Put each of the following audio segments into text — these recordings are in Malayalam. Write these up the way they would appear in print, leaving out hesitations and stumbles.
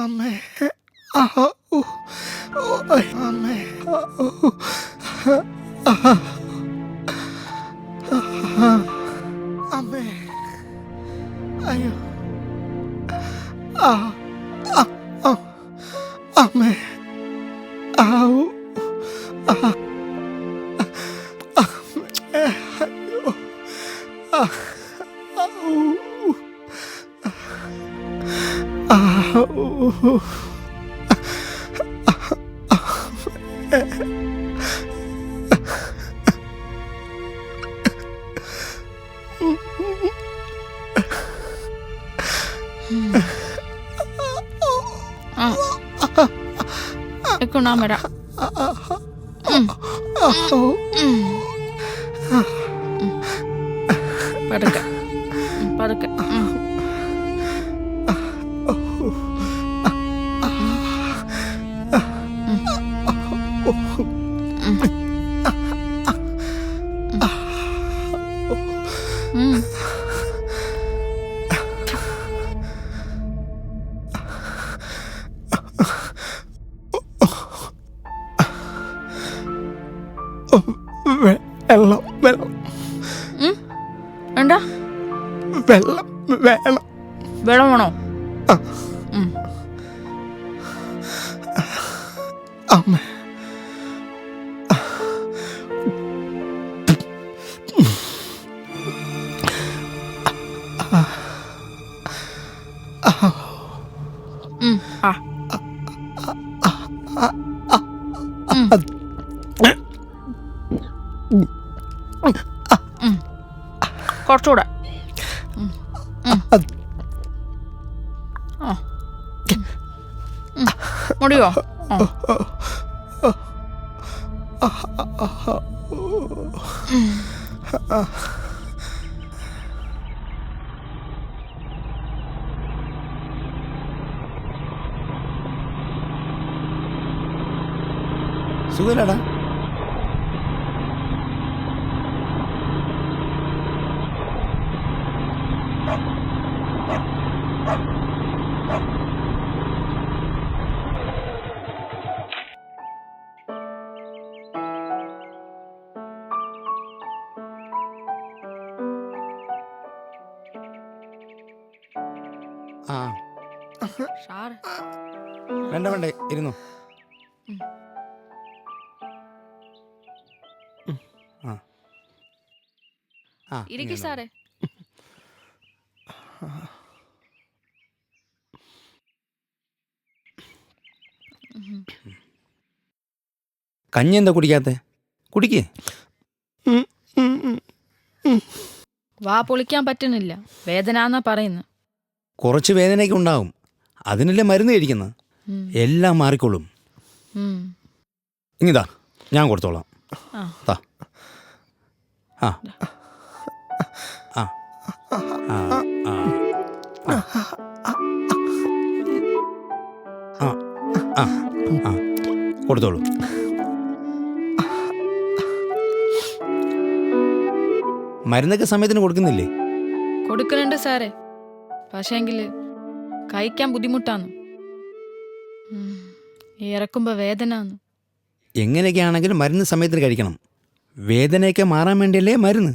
അമ്മേ അമ്മേ അമ്മേ അയ്യോ അമ്മേ ആവൂ അയ്യോ Economera. Padakke. Padakke. വെള്ളം വെള്ളം എന്താ വെള്ളം വേണം. വെള്ളം വേണോ? അമ്മ കുറച്ചുകൂടെ. മുടിയോ? സുഖമില്ലടാ. വേണ്ട വേണ്ട, ഇരുന്നു. ഇരിക്ക് സാറേ. കഞ്ഞി എന്താ കുടിക്കാത്ത? കുടിക്കേ. വാ പൊളിക്കാൻ പറ്റുന്നില്ല, വേദന എന്നാ പറയുന്നു. കുറച്ച് വേദനയൊക്കെ ഉണ്ടാവും, അതിനല്ലേ മരുന്ന് കഴിക്കുന്നത്. എല്ലാം മാറിക്കോളും. ഇങ്ങിതാ, ഞാൻ കൊടുത്തോളാം. താ. ആ ആ ആ ആ കൊടുത്തോളൂ. മരുന്നൊക്കെ സമയത്തിന് കൊടുക്കുന്നില്ലേ? കൊടുക്കുന്നുണ്ട് സാറേ, പക്ഷേങ്കില് കഴിക്കാൻ ബുദ്ധിമുട്ടാണ്. ഇറക്കുമ്പോ വേദന. എങ്ങനെയൊക്കെയാണെങ്കിലും മരുന്ന് സമയത്തിന് കഴിക്കണം. വേദനയൊക്കെ മാറാൻ വേണ്ടിയല്ലേ മരുന്ന്.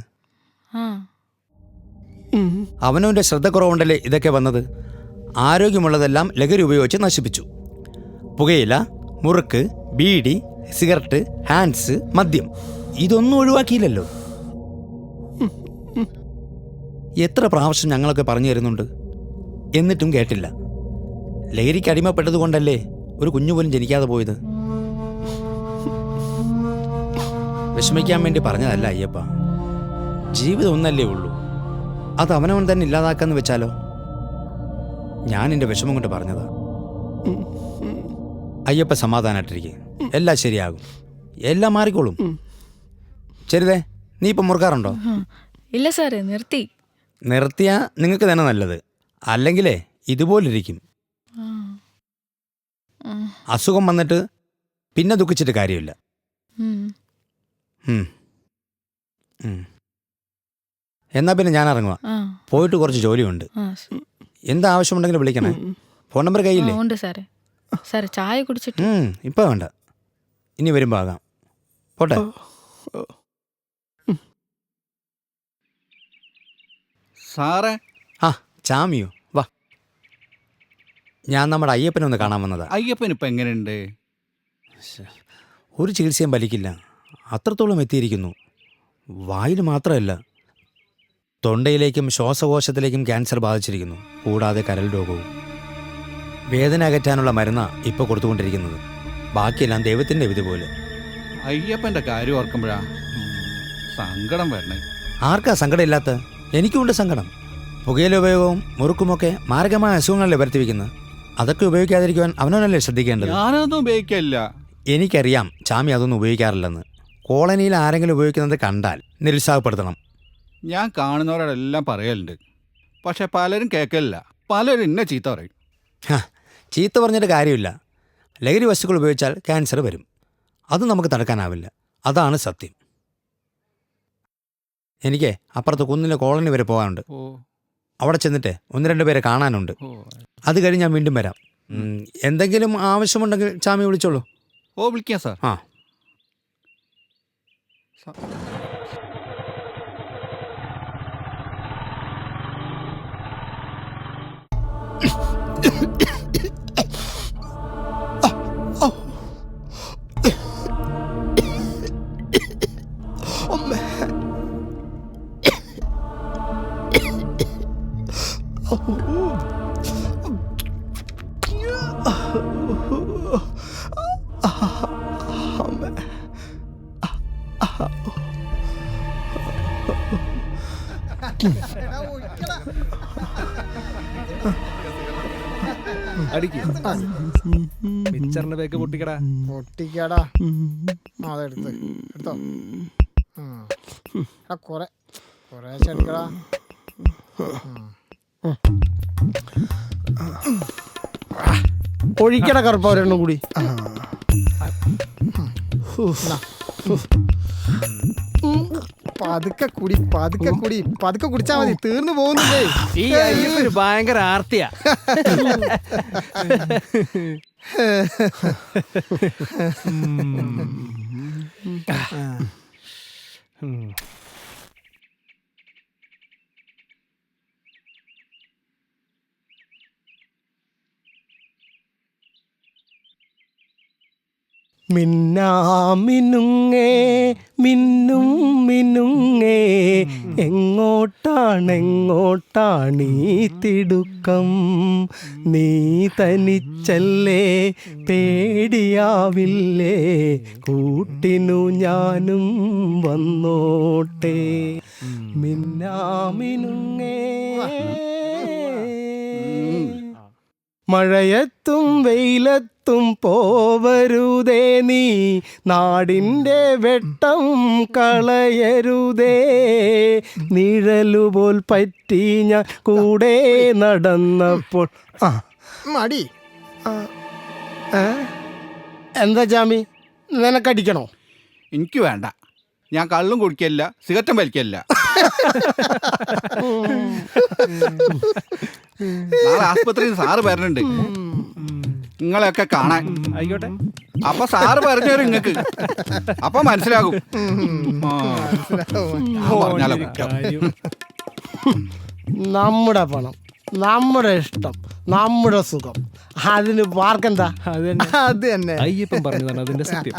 അവനവൻ്റെ ശ്രദ്ധക്കുറവുണ്ടല്ലേ ഇതൊക്കെ വന്നത്. ആരോഗ്യമുള്ളതെല്ലാം ലഹരി ഉപയോഗിച്ച് നശിപ്പിച്ചു. പുകയില, മുറുക്ക്, ബീഡി, സിഗരറ്റ്, ഹാൻഡ്സ്, മദ്യം, ഇതൊന്നും ഒഴിവാക്കിയില്ലല്ലോ. എത്ര പ്രാവശ്യം ഞങ്ങളൊക്കെ പറഞ്ഞു തരുന്നുണ്ട്, എന്നിട്ടും കേട്ടില്ല. ലഹരിക്ക് അടിമപ്പെട്ടത് കൊണ്ടല്ലേ ഒരു കുഞ്ഞു പോലും ജനിക്കാതെ പോയത്. വിഷമിക്കാൻ വേണ്ടി പറഞ്ഞതല്ല അയ്യപ്പ. ജീവിതം ഒന്നല്ലേ ഉള്ളൂ, അത് അവനവൻ തന്നെ ഇല്ലാതാക്കാന്ന് വെച്ചാലോ? ഞാൻ എൻ്റെ വിഷമം കൊണ്ട് പറഞ്ഞതാ. അയ്യപ്പ സമാധാനായിട്ടിരിക്കും, എല്ലാം ശരിയാകും, എല്ലാം മാറിക്കോളും. ശരിതേ, നീ ഇപ്പം മുറുക്കാറുണ്ടോ? ഇല്ല സാറേ, നിർത്തി. നിർത്തിയാ നിങ്ങൾക്ക് തന്നെ നല്ലത്, അല്ലെങ്കിലേ ഇതുപോലിരിക്കും. അസുഖം വന്നിട്ട് പിന്നെ ദുഃഖിച്ചിട്ട് കാര്യമില്ല. എന്നാ പിന്നെ ഞാൻ ഇറങ്ങുക. പോയിട്ട് കുറച്ച് ജോലിയുണ്ട്. എന്താ ആവശ്യമുണ്ടെങ്കിലും വിളിക്കണേ. ഫോൺ നമ്പർ കയ്യില്ലേ? ഉണ്ട് സാറേ. സാറേ ചായ കുടിച്ചിട്ട്. ഇപ്പം വേണ്ട, ഇനി വരുമ്പോൾ ആകാം. പോട്ടെ. സാറേ. ആ ചാമിയോ, വാ. ഞാൻ നമ്മുടെ അയ്യപ്പനെ ഒന്ന് കാണാൻ വന്നതാ. അയ്യപ്പൻ ഇപ്പം എങ്ങനെയുണ്ട്? ഒരു ചികിത്സയും ഫലിക്കില്ല, അത്രത്തോളം എത്തിയിരിക്കുന്നു. വായിൽ മാത്രമല്ല, തൊണ്ടയിലേക്കും ശ്വാസകോശത്തിലേക്കും ക്യാൻസർ ബാധിച്ചിരിക്കുന്നു. കൂടാതെ കരൾ രോഗവും. വേദന അകറ്റാനുള്ള മരുന്നാ ഇപ്പോൾ കൊടുത്തുകൊണ്ടിരിക്കുന്നത്. ബാക്കിയെല്ലാം ദൈവത്തിൻ്റെ വിധി പോലെ. അയ്യപ്പൻ്റെ കാര്യം ഓർക്കുമ്പോഴാ സങ്കടം വരണേ. ആർക്കാ സങ്കടമില്ലാത്ത? എനിക്കുമുണ്ട് സങ്കടം. പുകയില ഉപയോഗവും മുറുക്കുമൊക്കെ മാരകമായ അസുഖങ്ങളല്ലേ വരുത്തി വയ്ക്കുന്നത്. അതൊക്കെ ഉപയോഗിക്കാതിരിക്കുവാൻ അവനോനല്ലേ ശ്രദ്ധിക്കേണ്ടത്. ഞാനതൊന്നും ഉപയോഗിക്കില്ല. എനിക്കറിയാം ചാമി അതൊന്നും ഉപയോഗിക്കാറില്ലെന്ന്. കോളനിയിൽ ആരെങ്കിലും ഉപയോഗിക്കുന്നത് കണ്ടാൽ നിരുത്സാഹപ്പെടുത്തണം. ഞാൻ കാണുന്നവരോടെല്ലാം പറയലുണ്ട്, പക്ഷെ പലരും കേൾക്കലില്ല. പലരും എന്നെ ചീത്ത പറയും. ചീത്ത പറഞ്ഞിട്ട് കാര്യമില്ല. ലഹരി വസ്തുക്കൾ ഉപയോഗിച്ചാൽ ക്യാൻസർ വരും. അത് നമുക്ക് തടുക്കാനാവില്ല. അതാണ് സത്യം. എനിക്ക് അപ്പുറത്ത് കുന്നിലെ കോളനി വരെ പോകാനുണ്ട്. അവിടെ ചെന്നിട്ട് 1-2 പേരെ കാണാനുണ്ട്. അത് കഴിഞ്ഞ് ഞാൻ വീണ്ടും വരാം. എന്തെങ്കിലും ആവശ്യമുണ്ടെങ്കിൽ ചാമി വിളിച്ചോളൂ. ഓ, വിളിക്കാം സാർ. ആ. മിച്ചറിന്റെ പേക്ക് പൊട്ടിക്കടാ. പൊട്ടിക്കടാ. അതെടുത്ത് എടുത്തോ. കുറേശ്ശെ എടുക്കടാ. ഒഴിക്കട കറുപ്പ ഒരെണ്ണം കൂടി. പതുക്കെ കുടി, പതുക്കെ കുടി, പതുക്കെ കുടിച്ചാ മതി. തീർന്നു പോകുന്നില്ലേ? ഈ അയ്യപ്പന് ഭയങ്കര ആർത്തിയാ. മിന്നാമിനുങ്ങേ മിന്നും മിനുങ്ങേ, എങ്ങോട്ടാണെങ്ങോട്ടാണീ തിടുക്കം? നീ തനിച്ചല്ലേ, പേടിയാവില്ലേ, കൂട്ടിനു ഞാനും വന്നോട്ടെ. മിന്നാമിനുങ്ങേ, മഴയത്തും വെയിലത്തും പോവരുതേ നീ, നാടിൻ്റെ വെട്ടം കളയരുതേ. നിഴലുപോൽ പറ്റി ഞാൻ കൂടെ നടന്നപ്പോൾ. മടി. എന്താ ജാമി, നിനക്കടിക്കണോ? എനിക്ക് വേണ്ട. ഞാൻ കള്ളും കുടിക്കല്ല, സിഗരറ്റും വലിക്കല്ല. നാളെ ആസ്പത്രിയിൽ സാറ് വരുന്നുണ്ട് നിങ്ങളെയൊക്കെ കാണാൻ. ആയിക്കോട്ടെ. അപ്പൊ സാറ് പറഞ്ഞു തരും നിങ്ങക്ക്. അപ്പൊ മനസ്സിലാകും. പറഞ്ഞാലോ. നമ്മുടെ പണം, നമ്മുടെ ഇഷ്ടം, നമ്മുടെ സുഖം, അതിന് പാർക്കെന്താ? അത് തന്നെ അയ്യപ്പൻ പറഞ്ഞതാണ് അതിന്റെ സത്യം.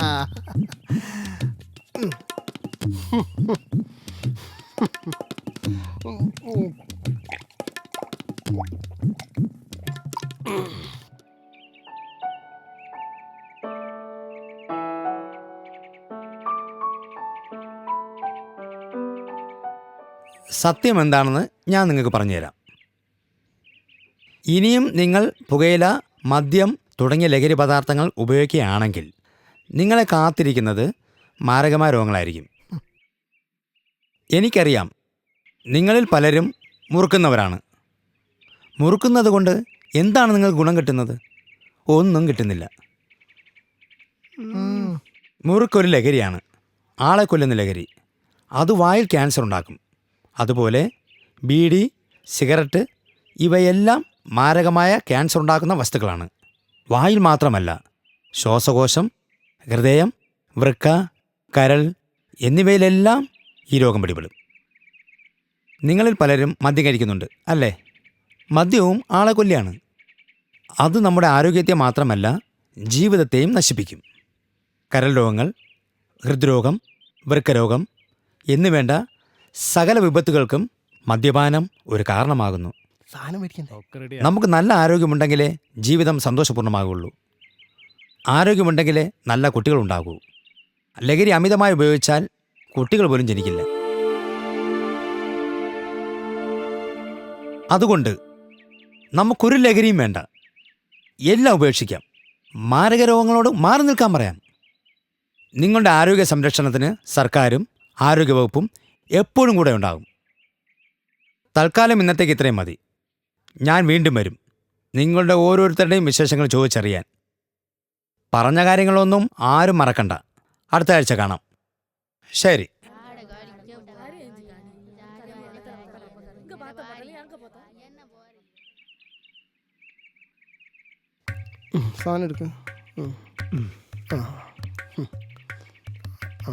സത്യം എന്താണെന്ന് ഞാൻ നിങ്ങൾക്ക് പറഞ്ഞുതരാം. ഇനിയും നിങ്ങൾ പുകയില, മദ്യം തുടങ്ങിയ ലഹരി പദാർത്ഥങ്ങൾ ഉപയോഗിക്കുകയാണെങ്കിൽ നിങ്ങളെ കാത്തിരിക്കുന്നത് മാരകമായ രോഗങ്ങളായിരിക്കും. എനിക്കറിയാം നിങ്ങളിൽ പലരും മുറുക്കുന്നവരാണ്. മുറുക്കുന്നത് കൊണ്ട് എന്താണ് നിങ്ങൾക്ക് ഗുണം കിട്ടുന്നത്? ഒന്നും കിട്ടുന്നില്ല. മുറുക്കൊരു ലഹരിയാണ്, ആളെ കൊല്ലുന്ന ലഹരി. അത് വായിൽ ക്യാൻസർ ഉണ്ടാക്കും. അതുപോലെ ബീഡി, സിഗരറ്റ് ഇവയെല്ലാം മാരകമായ ക്യാൻസർ ഉണ്ടാക്കുന്ന വസ്തുക്കളാണ്. വായിൽ മാത്രമല്ല, ശ്വാസകോശം, ഹൃദയം, വൃക്ക, കരൾ എന്നിവയിലെല്ലാം ഈ രോഗം പിടിപെടും. നിങ്ങളിൽ പലരും മദ്യം കഴിക്കുന്നുണ്ട് അല്ലേ? മദ്യവും ആളെ കൊല്ലിയാണ്. അത് നമ്മുടെ ആരോഗ്യത്തെ മാത്രമല്ല, ജീവിതത്തെയും നശിപ്പിക്കും. കരൾ രോഗങ്ങൾ, ഹൃദ്രോഗം, വൃക്കരോഗം എന്നുവേണ്ട സകല വിപത്തുകൾക്കും മദ്യപാനം ഒരു കാരണമാകുന്നു. സാധനം മേടിക്കണ്ടേ? ഒക്കെ റെഡിയാ. നമുക്ക് നല്ല ആരോഗ്യമുണ്ടെങ്കിലേ ജീവിതം സന്തോഷപൂർണ്ണമാകുള്ളൂ. ആരോഗ്യമുണ്ടെങ്കിലേ നല്ല കുട്ടികളുണ്ടാകൂ. ലഹരി അമിതമായി ഉപയോഗിച്ചാൽ കുട്ടികൾ പോലും ജനിക്കില്ല. അതുകൊണ്ട് നമുക്കൊരു ലഹരിയും വേണ്ട. എല്ലാം ഉപേക്ഷിക്കാം. മാരക രോഗങ്ങളോട് മാറി നിൽക്കാൻ പറയാം. നിങ്ങളുടെ ആരോഗ്യ സംരക്ഷണത്തിന് സർക്കാരും ആരോഗ്യവകുപ്പും എപ്പോഴും കൂടെ ഉണ്ടാകും. തൽക്കാലം ഇന്നത്തേക്ക് ഇത്രയും മതി. ഞാൻ വീണ്ടും വരും, നിങ്ങളുടെ ഓരോരുത്തരുടെയും വിശേഷങ്ങൾ ചോദിച്ചറിയാൻ. പറഞ്ഞ കാര്യങ്ങളൊന്നും ആരും മറക്കണ്ട. അടുത്ത ആഴ്ച കാണാം. ശരി. സാധനം എടുക്ക്. ആ. ആ.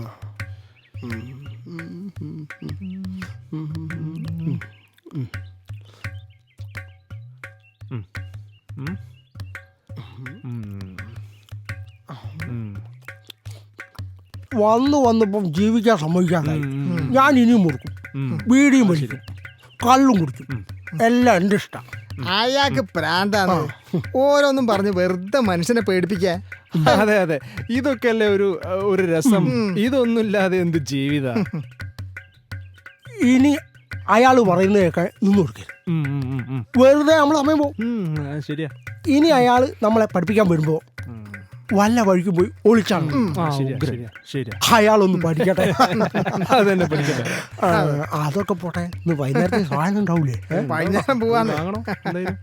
വന്നിപ്പം ജീവിക്കാൻ സമ്മതിക്കാതായി. ഞാൻ ഇനിയും മുറുക്കും, ബീഡിയും വലിക്കും, കള്ളും കുടിക്കും. എല്ലാം എൻ്റെ ഇഷ്ടം. അയാൾക്ക് പ്രാന്താണ്. ഓരോന്നും പറഞ്ഞ് വെറുതെ മനുഷ്യനെ പേടിപ്പിക്കാൻ. അതെ അതെ, ഇതൊക്കെ അല്ലേ ഒരു രസം. ഇതൊന്നുമില്ലാതെ എന്ത് ജീവിത. ഇനി അയാൾ പറയുന്നതൊക്കെ നിന്ന് കൊടുക്കരുത്. വെറുതെ നമ്മൾ സമയം പോകും. ശരിയാ. ഇനി അയാൾ നമ്മളെ പഠിപ്പിക്കാൻ വരുമ്പോൾ വല്ല വഴിക്ക് പോയി ഒളിച്ചാണ്. അയാളൊന്ന് പഠിക്കട്ടെ. അതന്നെ പഠിക്കട്ടെ. അതൊക്കെ പോട്ടെ. ഇന്ന് വൈകുന്നേരത്തെ സാധനം ഉണ്ടാവൂലേ? വൈകുന്നേരം പോവാന്ന്. വാങ്ങണോ എന്തായാലും?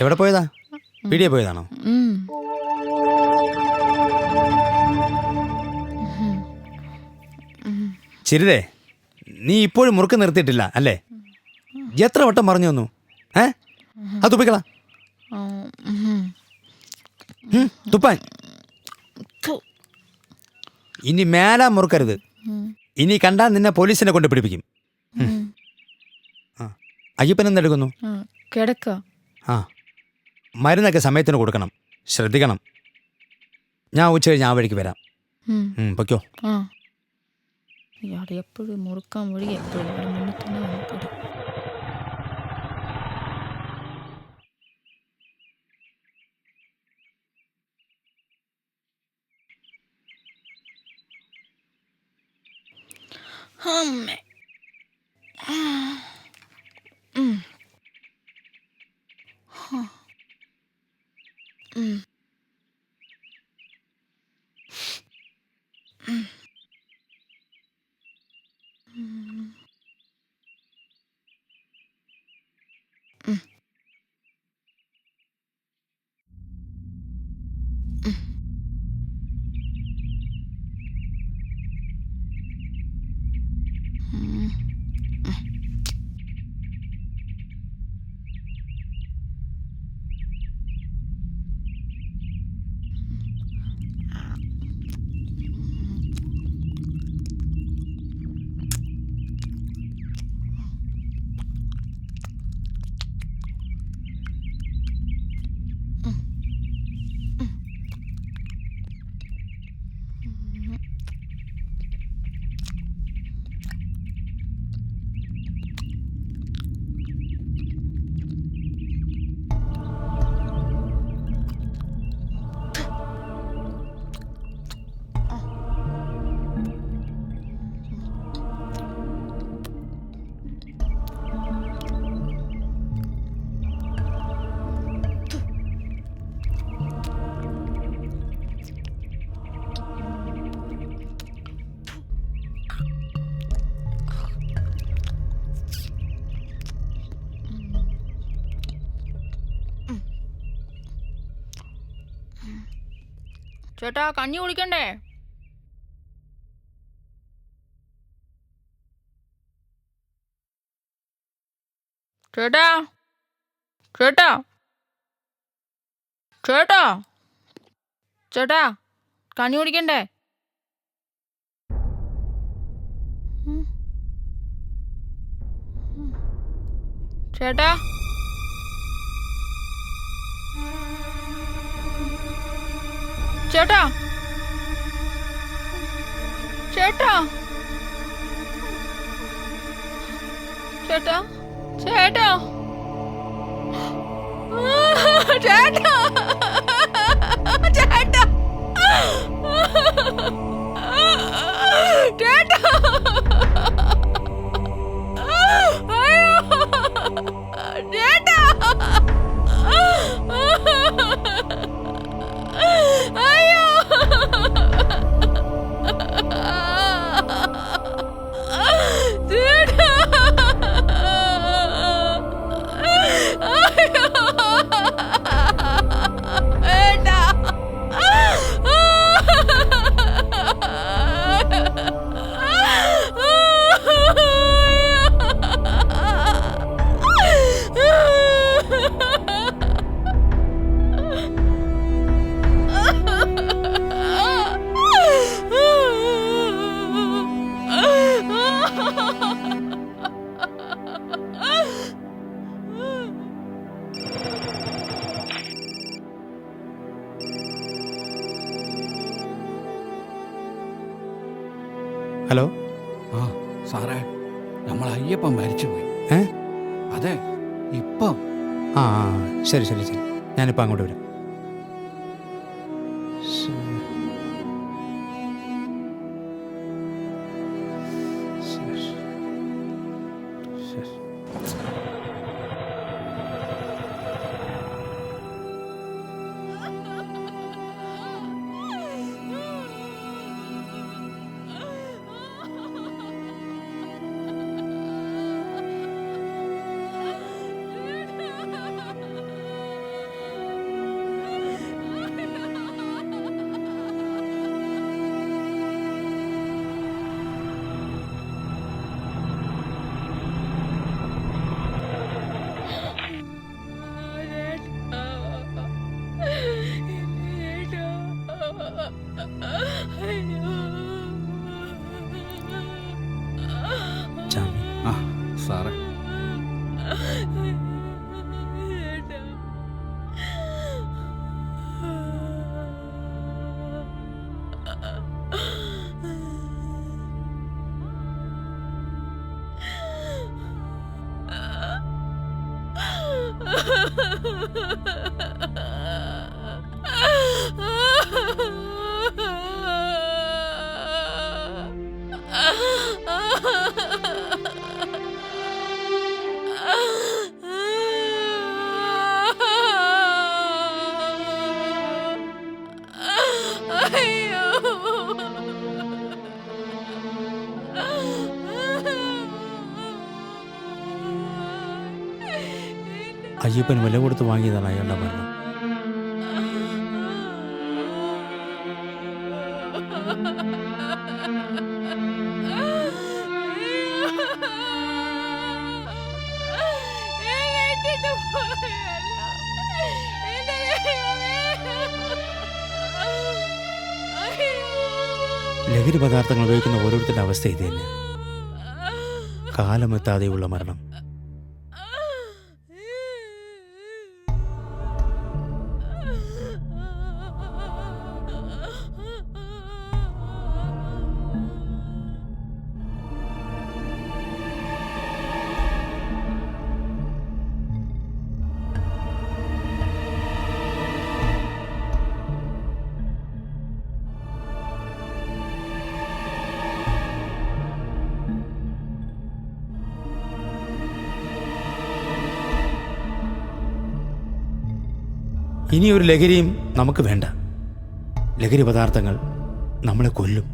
എവിടെ പോയതാ? പീടിയെ പോയതാണോ? ചിരിതേ, നീ ഇപ്പോഴും മുറുക്ക് നിർത്തിയിട്ടില്ല അല്ലേ? എത്ര വട്ടം പറഞ്ഞു തന്നു? അത് തുപ്പിക്കളാ. തുപ്പാൻ. ഇനി മേലാ മുറുക്കരുത്. ഇനി കണ്ടാൽ നിന്നെ പോലീസിനെ കൊണ്ട് പിടിപ്പിക്കും. അയ്യപ്പൻ എന്തെടുക്കുന്നു? കിടക്ക. ആ, മരുന്നൊക്കെ സമയത്തിന് കൊടുക്കണം, ശ്രദ്ധിക്കണം. ഞാൻ ഉച്ച കഴിഞ്ഞ് ആ വഴിക്ക് വരാം. പൊയ്ക്കോ. ഇയാൾ എപ്പോഴും മുറുക്കാൻ വഴി എപ്പോഴും മുന്നിൽ തന്നെ നോക്കട്ടെ. അമ്മേ. ചേട്ടാ കഞ്ഞി കുടിക്കണ്ടേ? ചേട്ടാ ചേട്ടാ ചേട്ടാ ചേട്ടാ കഞ്ഞി കുടിക്കണ്ടേ? ചേട്ടാ ചേട്ടാ ചേട്ടാ ചേട്ടാ ചേട്ടാ ചേട്ടാ ചേട്ടാ ചേട്ടാ അയ്യോ ചേട്ടാ അയ്യോ ചേട്ടാ ഹലോ. ആ സാറേ, നമ്മൾ അയ്യപ്പൻ മരിച്ചുപോയി. ഏ? അതെ, ഇപ്പം. ആ ശരി ശരി ശരി, ഞാനിപ്പോൾ അങ്ങോട്ട് വരാം. ആ സാറേ, അയ്യപ്പൻ വില കൊടുത്ത് വാങ്ങിയതാണ് അയാളുടെ മരണം. ലഹരി പദാർത്ഥങ്ങൾ ഉപയോഗിക്കുന്ന ഓരോരുത്തരുടെ അവസ്ഥ ഇത് തന്നെ. കാലമെത്താതെയുള്ള മരണം. ഇനിയൊരു ലഹരിയും നമുക്ക് വേണ്ട. ലഹരി പദാർത്ഥങ്ങൾ നമ്മളെ കൊല്ലും.